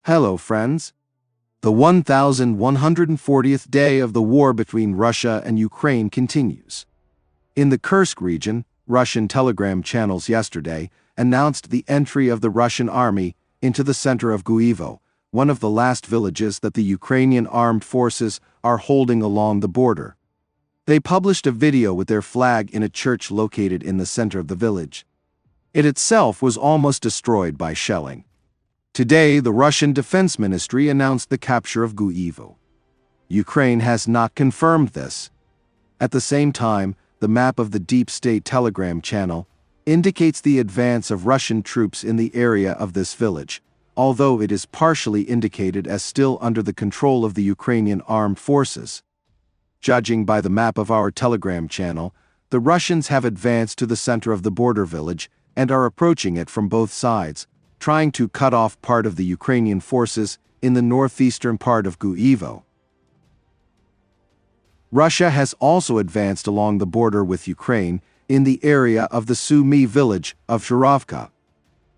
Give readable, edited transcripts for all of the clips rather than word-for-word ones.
Hello, friends. The 1140th day of the war between Russia and Ukraine continues. In the Kursk region, Russian telegram channels yesterday announced the entry of the Russian army into the center of Guevo, one of the last villages that the Ukrainian armed forces are holding along the border. They published a video with their flag in a church located in the center of the village. It itself was almost destroyed by shelling. Today, the Russian Defense Ministry announced the capture of Guevo. Ukraine has not confirmed this. At the same time, the map of the Deep State Telegram channel indicates the advance of Russian troops in the area of this village, although it is partially indicated as still under the control of the Ukrainian armed forces. Judging by the map of our Telegram channel, the Russians have advanced to the center of the border village and are approaching it from both sides, trying to cut off part of the Ukrainian forces in the northeastern part of Guevo. Russia has also advanced along the border with Ukraine in the area of the Sumy village of Toretsk.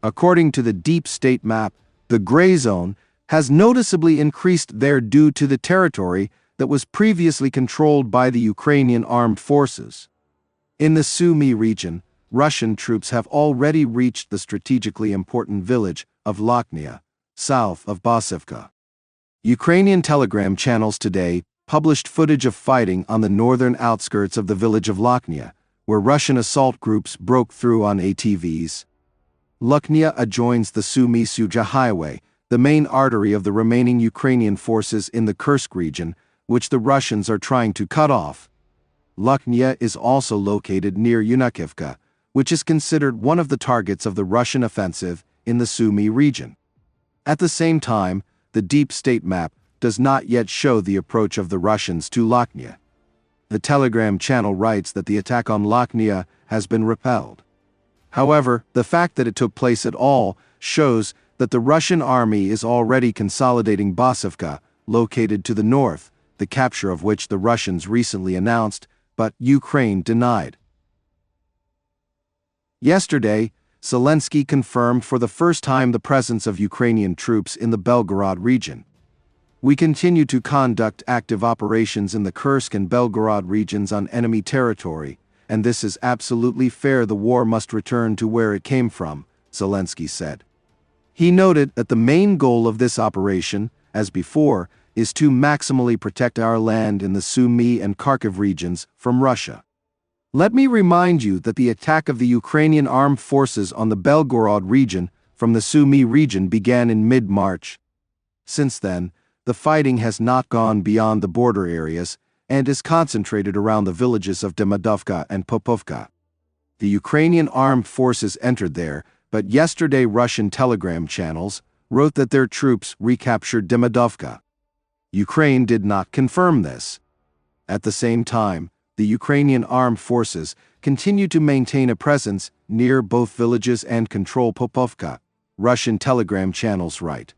According to the Deep State map, the gray zone has noticeably increased there due to the territory that was previously controlled by the Ukrainian armed forces. In the Sumy region, Russian troops have already reached the strategically important village of Lyman, south of Pokrovsk. Ukrainian telegram channels today published footage of fighting on the northern outskirts of the village of Lyman, where Russian assault groups broke through on ATVs. Lyman adjoins the Sumy-Suja highway, the main artery of the remaining Ukrainian forces in the Kursk region, which the Russians are trying to cut off. Lyman is also located near Yevhenii, which is considered one of the targets of the Russian offensive in the Sumy region. At the same time, the Deep State map does not yet show the approach of the Russians to Lyman. The Telegram channel writes that the attack on Lyman has been repelled. However, the fact that it took place at all shows that the Russian army is already consolidating Pokrovsk, located to the north, the capture of which the Russians recently announced, but Ukraine denied. Yesterday, Zelensky confirmed for the first time the presence of Ukrainian troops in the Belgorod region. We continue to conduct active operations in the Kursk and Belgorod regions on enemy territory, and this is absolutely fair. The war must return to where it came from, Zelensky said. He noted that the main goal of this operation, as before, is to maximally protect our land in the Sumy and Kharkiv regions from Russia. Let me remind you that the attack of the Ukrainian armed forces on the Belgorod region from the Sumy region began in mid-March. Since then, the fighting has not gone beyond the border areas and is concentrated around the villages of Demidovka and Pokrovsk. The Ukrainian armed forces entered there, but yesterday Russian telegram channels wrote that their troops recaptured Demidovka. Ukraine did not confirm this. At the same time, the Ukrainian armed forces continue to maintain a presence near both villages and control Pokrovsk, Russian telegram channels write.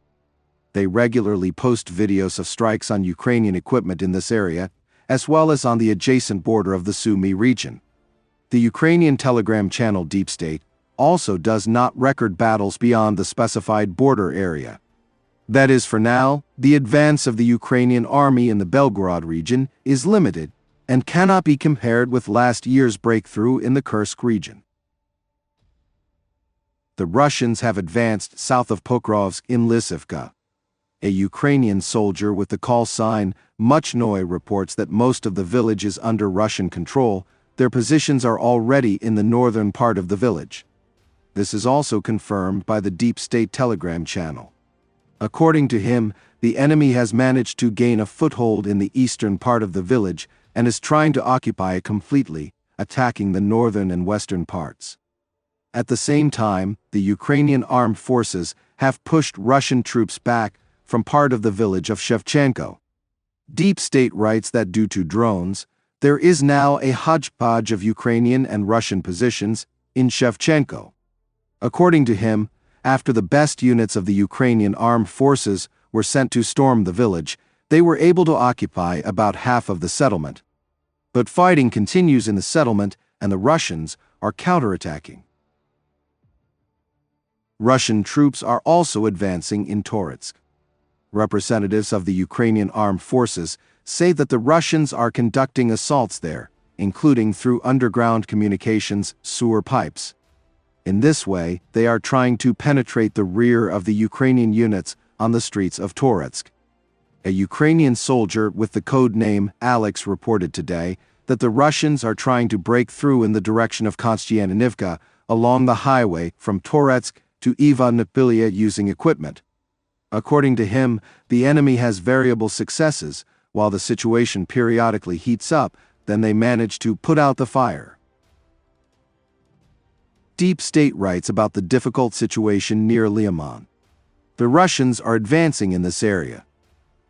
They regularly post videos of strikes on Ukrainian equipment in this area, as well as on the adjacent border of the Sumy region. The Ukrainian telegram channel Deep State also does not record battles beyond the specified border area. That is, for now, the advance of the Ukrainian army in the Belgorod region is limited and cannot be compared with last year's breakthrough in the Kursk region. The Russians have advanced south of Pokrovsk in Lysivka. A Ukrainian soldier with the call sign Muchnoy reports that most of the village is under Russian control. Their positions are already in the northern part of the village. This is also confirmed by the Deep State Telegram channel. According to him, the enemy has managed to gain a foothold in the eastern part of the village and is trying to occupy it completely, attacking the northern and western parts. At the same time, the Ukrainian armed forces have pushed Russian troops back from part of the village of Shevchenko. Deep State writes that due to drones, there is now a hodgepodge of Ukrainian and Russian positions in Shevchenko. According to him, after the best units of the Ukrainian armed forces were sent to storm the village, they were able to occupy about half of the settlement. But fighting continues in the settlement, and the Russians are counterattacking. Russian troops are also advancing in Toretsk. Representatives of the Ukrainian armed forces say that the Russians are conducting assaults there, including through underground communications sewer pipes. In this way, they are trying to penetrate the rear of the Ukrainian units on the streets of Toretsk. A Ukrainian soldier with the code name Alex reported today that the Russians are trying to break through in the direction of Konstantinivka along the highway from Toretsk to Yevhenii using equipment. According to him, the enemy has variable successes. While the situation periodically heats up, then they manage to put out the fire. Deep State writes about the difficult situation near Lyman. The Russians are advancing in this area.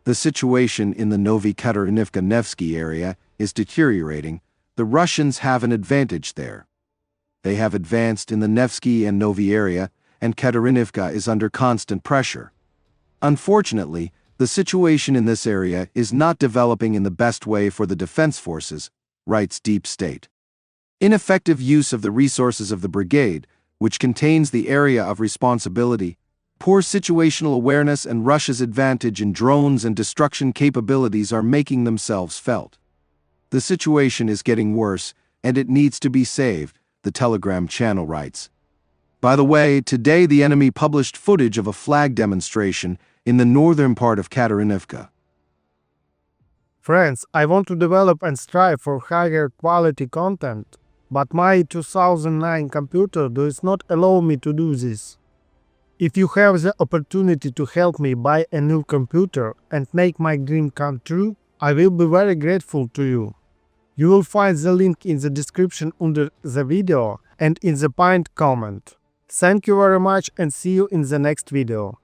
The situation in the Novi Katerynivka-Nevsky area is deteriorating. The Russians have an advantage there. They have advanced in the Nevsky and Novi area, and Katerynivka is under constant pressure. Unfortunately, the situation in this area is not developing in the best way for the defense forces, writes Deep State. Ineffective use of the resources of the brigade, which contains the area of responsibility, poor situational awareness and Russia's advantage in drones and destruction capabilities are making themselves felt. The situation is getting worse, and it needs to be saved, the Telegram channel writes. By the way, today the enemy published footage of a flag demonstration in the northern part of Katerynivka. Friends, I want to develop and strive for higher quality content, but my 2009 computer does not allow me to do this. If you have the opportunity to help me buy a new computer and make my dream come true, I will be very grateful to you. You will find the link in the description under the video and in the pinned comment. Thank you very much and see you in the next video.